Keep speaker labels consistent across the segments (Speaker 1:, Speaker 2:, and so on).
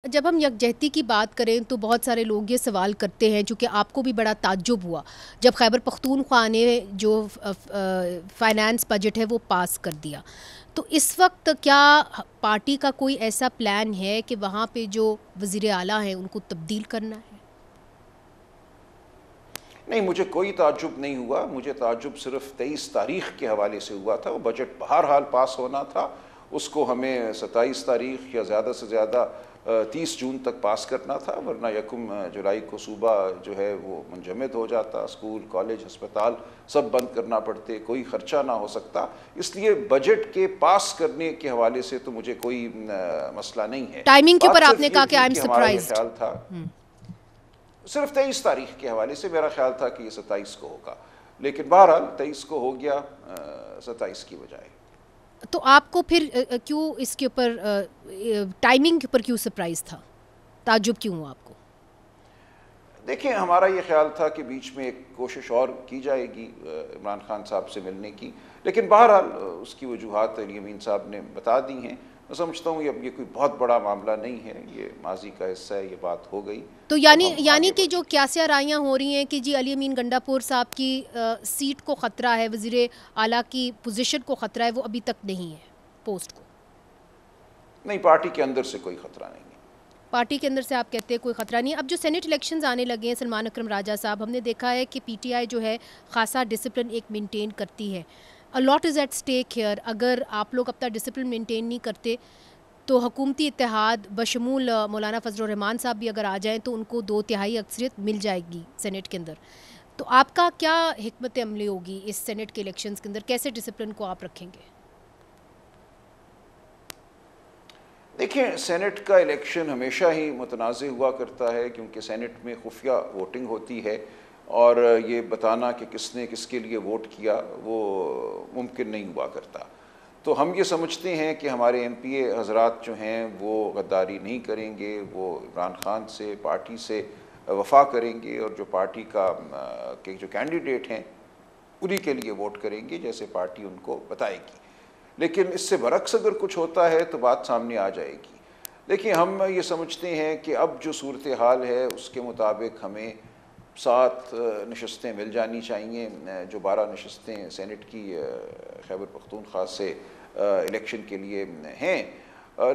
Speaker 1: जब हम यकजहती की बात करें तो बहुत सारे लोग ये सवाल करते हैं, चूँकि आपको भी बड़ा ताज्जुब हुआ जब खैबर पख्तूनख्वा ने जो फाइनेंस बजट है वो पास कर दिया। तो इस वक्त क्या पार्टी का कोई ऐसा प्लान है कि वहाँ पे जो वज़ीर आला हैं उनको तब्दील करना है?
Speaker 2: नहीं, मुझे कोई ताज्जुब नहीं हुआ। मुझे ताज्जुब सिर्फ 23 तारीख के हवाले से हुआ था। वो बजट बहरहाल पास होना था, उसको हमें 27 तारीख या ज़्यादा से ज़्यादा 30 जून तक पास करना था, वरना 1 जुलाई को सूबा जो है वो मुंजमद हो जाता, स्कूल कॉलेज अस्पताल सब बंद करना पड़ते, कोई ख़र्चा ना हो सकता। इसलिए बजट के पास करने के हवाले से तो मुझे कोई मसला नहीं है।
Speaker 1: टाइमिंग के ऊपर
Speaker 2: बात सिर्फ
Speaker 1: आपने
Speaker 2: ये
Speaker 1: कहा कि
Speaker 2: थी
Speaker 1: आई एम
Speaker 2: कि हमारा ये
Speaker 1: सरप्राइज्ड।
Speaker 2: ख्याल था, सिर्फ 23 तारीख के हवाले से मेरा ख्याल था कि ये 27 को होगा, लेकिन बहरहाल 23 को हो गया 27 की बजाय।
Speaker 1: तो आपको फिर क्यों इसके ऊपर टाइमिंग के ऊपर क्यों सरप्राइज था, ताज्जुब क्यों हुआ आपको?
Speaker 2: देखिए, हमारा ये ख्याल था कि बीच में एक कोशिश और की जाएगी इमरान खान साहब से मिलने की, लेकिन बहरहाल उसकी वजूहात अली अमीन साहब ने बता दी हैं। मैं समझता हूँ अब ये कोई बहुत बड़ा मामला नहीं है, ये माजी का हिस्सा है, ये बात हो गई।
Speaker 1: तो
Speaker 2: अब
Speaker 1: यानी
Speaker 2: हम
Speaker 1: यानी
Speaker 2: आगे
Speaker 1: कि जो
Speaker 2: बढ़ेंगे।
Speaker 1: क्यासिया राइयाँ हो रही हैं कि जी अली अमीन गंडापुर साहब की सीट को ख़तरा है, वज़ीर आला की पोजीशन को ख़तरा है, वो अभी तक नहीं है पोस्ट को?
Speaker 2: नहीं, पार्टी के अंदर से कोई खतरा नहीं है।
Speaker 1: पार्टी के अंदर से आप कहते हैं कोई ख़तरा नहीं है। अब जो सेनेट इलेक्शंस आने लगे हैं, सलमान अकरम राजा साहब, हमने देखा है कि पीटीआई जो है ख़ासा डिसिप्लिन एक मेंटेन करती है। A lot is at stake here. अगर आप लोग अपना डिसिप्लिन मेंटेन नहीं करते तो हुकूमती इत्तेहाद बशमूल मौलाना फजल रहमान साहब भी अगर आ जाएं तो उनको 2/3 अक्सरियत मिल जाएगी सेनेट के अंदर। तो आपका क्या हिकमत अमली होगी इस सेनेट के इलेक्शंस के अंदर, कैसे डिसिप्लिन को आप रखेंगे?
Speaker 2: देखिए, सेनेट का इलेक्शन हमेशा ही मुतनाज़ हुआ करता है, क्योंकि सेनेट में खुफिया वोटिंग होती है और ये बताना कि किसने किसके लिए वोट किया वो मुमकिन नहीं हुआ करता। तो हम ये समझते हैं कि हमारे एमपीए हजरात जो हैं वो गद्दारी नहीं करेंगे, वो इमरान खान से पार्टी से वफा करेंगे और जो पार्टी के जो कैंडिडेट हैं उन्हीं के लिए वोट करेंगे जैसे पार्टी उनको बताएगी। लेकिन इससे बरक्स अगर कुछ होता है तो बात सामने आ जाएगी। देखिए, हम ये समझते हैं कि अब जो सूरत हाल है उसके मुताबिक हमें 7 नशस्तें मिल जानी चाहिए। जो 12 नशस्तें सेनेट की खैबर पख्तूनख्वा से इलेक्शन के लिए हैं,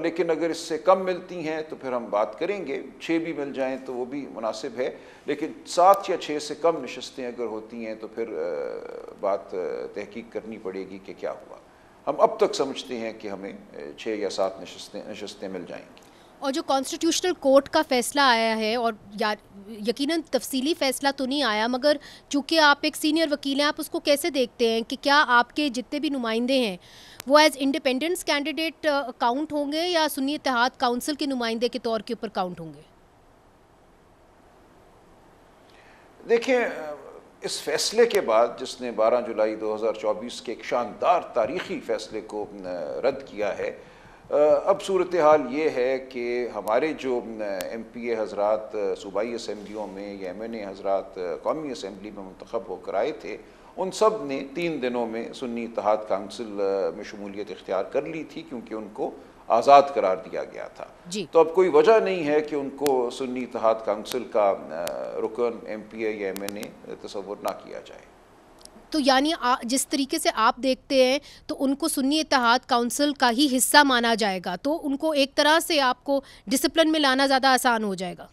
Speaker 2: लेकिन अगर इससे कम मिलती हैं तो फिर हम बात करेंगे। 6 भी मिल जाएं तो वो भी मुनासिब है, लेकिन 7 या 6 से कम नशस्तें अगर होती हैं तो फिर बात तहकीक करनी पड़ेगी कि क्या हुआ। हम अब तक समझते हैं कि हमें 6 या 7 नशस्तें मिल जाएंगी।
Speaker 1: और जो कॉन्स्टिट्यूशनल कोर्ट का फ़ैसला आया है, और यकीनन तफसीली फ़ैसला तो नहीं आया, मगर चूँकि आप एक सीनियर वकील हैं, आप उसको कैसे देखते हैं कि क्या आपके जितने भी नुमाइंदे हैं वो एज इंडिपेंडेंस कैंडिडेट काउंट होंगे या सुन्नी इत्तेहाद काउंसिल के नुमाइंदे के तौर के ऊपर काउंट होंगे?
Speaker 2: देखिए, इस फैसले के बाद जिसने 12 जुलाई 2024 के एक शानदार तारीखी फ़ैसले को रद्द किया है, अब सूरत हाल ये है कि हमारे जो एमपीए हजरात सूबाई असम्बलियों में या एमएनए हजरात कौमी असम्बली में मुंतखब होकर आए थे, उन सब ने 3 दिनों में सुन्नी इत्तेहाद काउंसिल में शमूलियत इख्तियार कर ली थी, क्योंकि उनको आज़ाद करार दिया गया था।
Speaker 1: जी।
Speaker 2: तो अब कोई वजह नहीं है कि उनको सुन्नी इत्तेहाद काउंसिल का रुकन एमपीए या एमएनए तस्वुर ना किया जाए।
Speaker 1: तो यानी जिस तरीके से आप देखते हैं तो उनको सुन्नी इत्तेहाद काउंसिल का ही हिस्सा माना जाएगा, तो उनको एक तरह से आपको डिसिप्लिन में लाना ज़्यादा आसान हो जाएगा।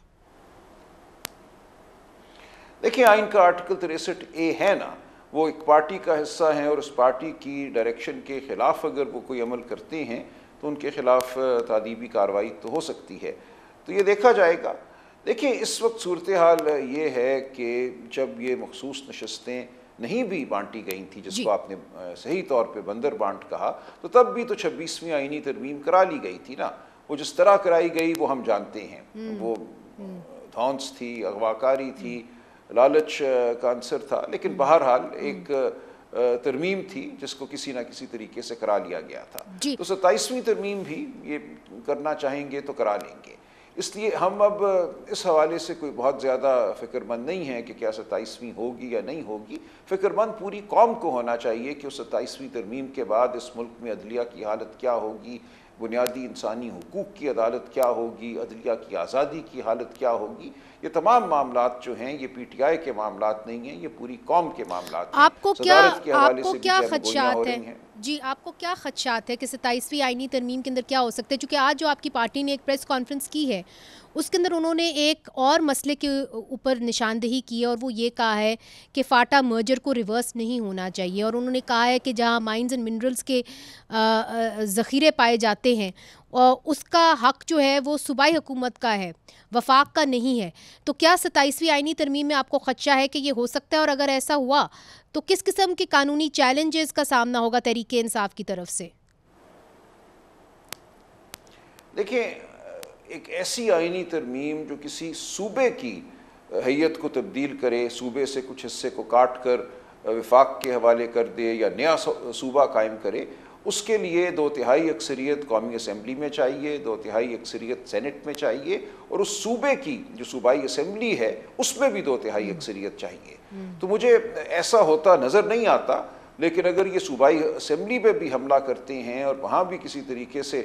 Speaker 2: देखिए, आइन का आर्टिकल 63A है ना, वो एक पार्टी का हिस्सा है और उस पार्टी की डायरेक्शन के ख़िलाफ़ अगर वो कोई अमल करते हैं तो उनके ख़िलाफ़ तादीबी कार्रवाई तो हो सकती है। तो ये देखा जाएगा। देखिए, इस वक्त सूरत हाल ये है कि जब ये मखसूस नशस्तें नहीं भी बांटी गई थी, जिसको
Speaker 1: जी।
Speaker 2: आपने सही तौर पे बंदर बांट कहा, तो तब भी तो 26वीं आईनी तरमीम करा ली गई थी ना। वो जिस तरह कराई गई वो हम जानते हैं। वो धौंस थी, अगवाकारी थी, लालच का अंसर था, लेकिन बहरहाल एक तरमीम थी जिसको किसी ना किसी तरीके से करा लिया गया था।
Speaker 1: जी।
Speaker 2: तो 27वीं तरमीम भी ये करना चाहेंगे तो करा लेंगे। इसलिए हम अब इस हवाले से कोई बहुत ज़्यादा फ़िक्रमंद नहीं है कि क्या 27वीं होगी या नहीं होगी। फ़िक्रमंद पूरी कौम को होना चाहिए कि उस 27वीं तरमीम के बाद इस मुल्क में अदलिया की हालत क्या होगी, बुनियादी इंसानी हुकूक की अदालत क्या होगी, अदलिया की आज़ादी की हालत क्या होगी, ये तमाम मामलात जो हैं ये पीटीआई के मामलात नहीं हैं, ये पूरी कौम के मामलात हैं। सदारत के हवाले से भी
Speaker 1: खदशात
Speaker 2: हो
Speaker 1: है?
Speaker 2: रही हैं।
Speaker 1: जी, आपको क्या खदशात है कि 27वीं आईनी तरमीम के अंदर क्या हो सकता है? चूँकि आज जो आपकी पार्टी ने एक प्रेस कॉन्फ्रेंस की है, उसके अंदर उन्होंने एक और मसले के ऊपर निशानदेही की है और वो ये कहा है कि फाटा मर्जर को रिवर्स नहीं होना चाहिए, और उन्होंने कहा है कि जहाँ माइंस एंड मिनरल्स के ज़ख़ीरे पाए जाते हैं और उसका हक़ जो है वो सूबाई हुकूमत का है, वफाक का नहीं है। तो क्या 27वीं आईनी तरमीम में आपको ख़दशा है कि ये हो सकता है, और अगर ऐसा हुआ तो किस किस्म के कानूनी चैलेंजेस का सामना होगा तहरीक इंसाफ की तरफ से?
Speaker 2: देखिए, एक ऐसी आइनी तरमीम जो किसी सूबे की हैयत को तब्दील करे, सूबे से कुछ हिस्से को काट कर वफाक के हवाले कर दे या नया सूबा कायम करे, उसके लिए 2/3 अक्सरियत कौमी असम्बली में चाहिए, 2/3 अक्सरियत सेनेट में चाहिए, और उस सूबे की जो सूबाई असम्बली है उसमें भी 2/3 अक्सरियत चाहिए। तो मुझे ऐसा होता नज़र नहीं आता, लेकिन अगर ये सूबाई असम्बली पे भी हमला करते हैं और वहाँ भी किसी तरीके से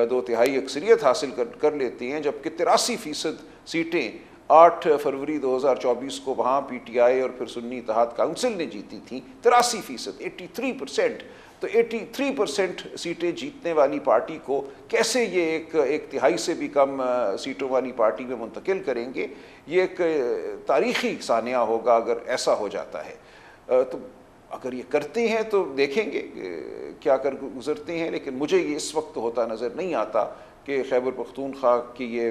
Speaker 2: 2/3 अक्सरियत हासिल कर लेते हैं, जबकि 83% सीटें 8 फरवरी 2024 को वहाँ पीटीआई और फिर सुन्नी इत्तेहाद काउंसिल ने जीती थी, 83%, 83%। तो 83% सीटें जीतने वाली पार्टी को कैसे ये एक तिहाई से भी कम सीटों वाली पार्टी में मुंतकिल करेंगे? ये एक तारीख़ी सानिया होगा अगर ऐसा हो जाता है। तो अगर ये करते हैं तो देखेंगे क्या कर गुजरते हैं, लेकिन मुझे ये इस वक्त होता नज़र नहीं आता कि खैबर पख्तूनख्वा की ये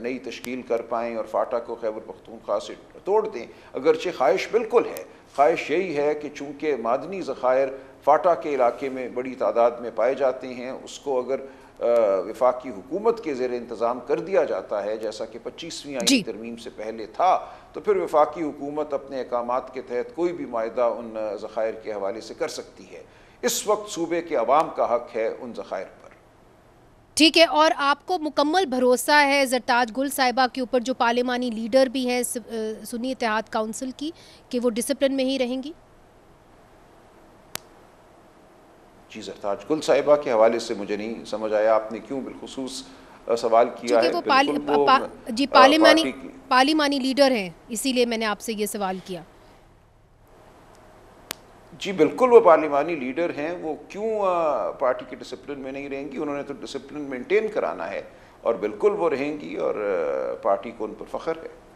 Speaker 2: नई तश्कील कर पाएँ और फाटा को खैबर पख्तूनख्वा से तोड़ दें। अगरचे ख्वाहिश बिल्कुल है, ख्वाहिश यही है कि चूँकि मादनी ज़खायर फाटा के इलाके में बड़ी तादाद में पाए जाते हैं, उसको अगर वफाकी हुकूमत के ज़ेर इंतज़ाम कर दिया जाता है, जैसा कि 25वीं आईनी तरमीम से पहले था, तो फिर वफाकी हुकूमत अपने अहकामात के तहत कोई भी मायदा उन ज़खायर के हवाले से कर सकती है। इस वक्त सूबे के अवाम का हक़ है उन ज़खायर पर।
Speaker 1: ठीक है, और आपको मुकम्मल भरोसा है ज़रताज गुल साहिबा के ऊपर, जो पार्लिमानी लीडर भी हैं सुन्नी इत्तेहाद काउंसिल की, कि वो डिसिप्लिन में ही रहेंगी?
Speaker 2: जी, ज़रताज गुल साहिबा के हवाले से मुझे नहीं समझ आया आपने क्यों बिलखुसूस सवाल किया है।
Speaker 1: वो पार्लिमानी लीडर हैं, इसीलिए मैंने आपसे ये सवाल किया।
Speaker 2: जी बिल्कुल, वो पार्लिमानी लीडर हैं, वो क्यों पार्टी के डिसिप्लिन में नहीं रहेंगी? उन्होंने तो डिसिप्लिन मेंटेन कराना है, और बिल्कुल वो रहेंगी, और पार्टी को उन पर फ़ख्र है।